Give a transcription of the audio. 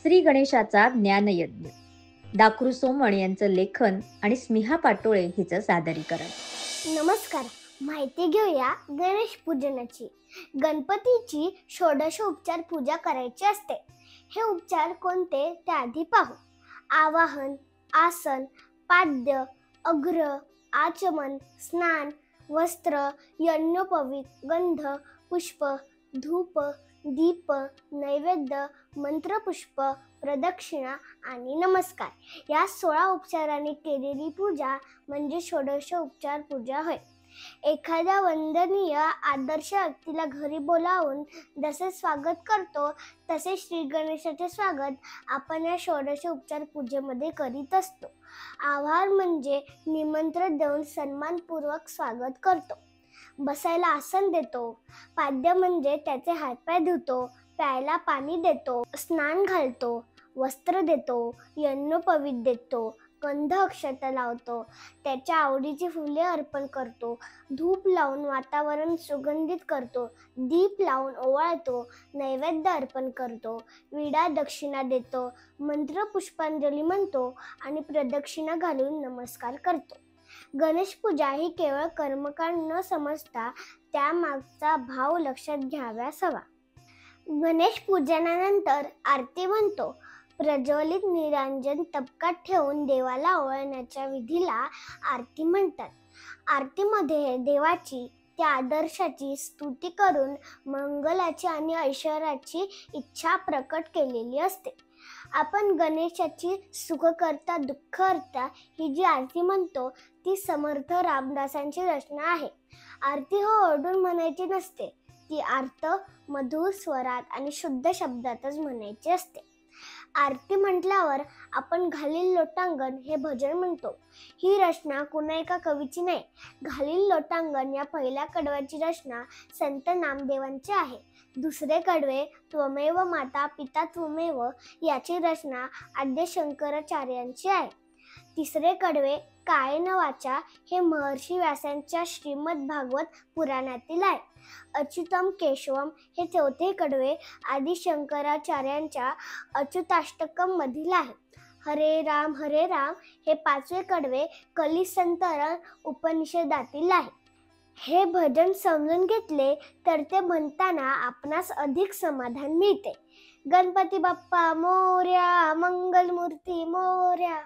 श्री गणेशाचा ज्ञानयज्ञ. दाखरू सोमण यांचं लेखन आणि स्मिहा पाटोळे हिचं सादरीकरण. नमस्कार. माहिती घेऊया गणेश पूजनाची. गणपतीची षोडशोपचार पूजा करायची असते. हे उपचार कोणते ते आधी पाहू. आवाहन, आसन, पाद्य, अघ्र, आचमन, स्नान, वस्त्र, यज्ञोपवीत, गंध, पुष्प, धूप, दीप, नैवेद्य, मंत्रपुष्प, प्रदक्षिणा आणि नमस्कार या 16 उपचारांनी केलेली पूजा म्हणजे षोडशोपचार पूजा होय. एखाद्या वंदनीय आदर्श व्यक्तीला घरी बोलावून जसे स्वागत करतो तसे श्री गणेशाचे स्वागत आपण या षोडशोपचार पूजेमध्ये करीत असतो. आवाहन म्हणजे निमंत्रण देऊन सन्मानपूर्वक स्वागत करतो. बसायला आसन देतो. पाद्य म्हणजे त्याचे हातपाय धुतो, प्यायला पाणी देतो, स्नान घालतो, वस्त्र देतो, यज्ञोपवीत देतो, गंध अक्षता लावतो, त्याच्या आवडीची फुले अर्पण करतो, धूप लावून वातावरण सुगंधित करतो, दीप लावून ओवाळतो, नैवेद्य अर्पण करतो, विडा दक्षिणा देतो, मंत्र पुष्पांजली म्हणतो आणि प्रदक्षिणा घालून नमस्कार करतो. गणेश पूजा ही केवळ कर्मकांड न समजता त्यामागचा भाव लक्षात घ्याव्यास हवा. गणेश पूजनानंतर आरती म्हणतो. प्रज्वलित निरांजन तबकात ठेवून देवाला ओवाळण्याच्या विधीला आरती म्हणतात. आरतीमध्ये देवाची त्या आदर्शाची स्तुती करून मंगलाची आणि ऐश्वर्याची इच्छा प्रकट केलेली असते. आपण गणेशाची सुखकर्ता दुःखहर्ता ही जी आरती म्हणतो ती समर्थ रामदासांची रचना आहे. आरती हो ओरडून म्हणायची नसते, ती आर्त मधुर स्वरात आणि शुद्ध शब्दातच म्हणायची असते. आरती म्हटल्यावर आपण घालील लोटांगण हे भजन म्हणतो. ही रचना कुणा एका कवीची नाही. घालील लोटांगण या पहिल्या कडव्याची रचना संत नामदेवांची आहे. दुसरे कडवे त्वमेव माता पिता त्वमेव याची रचना आद्य शंकराचार्यांची आहे. तिसरे कडवे कायेन वाचा हे महर्षी व्यासांच्या श्रीमद भागवत पुराणातील आहे. अच्युतम केशवम हे चौथे कडवे आदि शंकराचार्यांच्या अच्युताष्टकम मधील आहे. हरे राम हे पाचवे कडवे कलिसंतरण उपनिषदातील आहे. हे भजन समजून घेतले तर ते म्हणताना आपणास अधिक समाधान मिळते. गणपती बाप्पा मोरया, मंगलमूर्ती मोरया.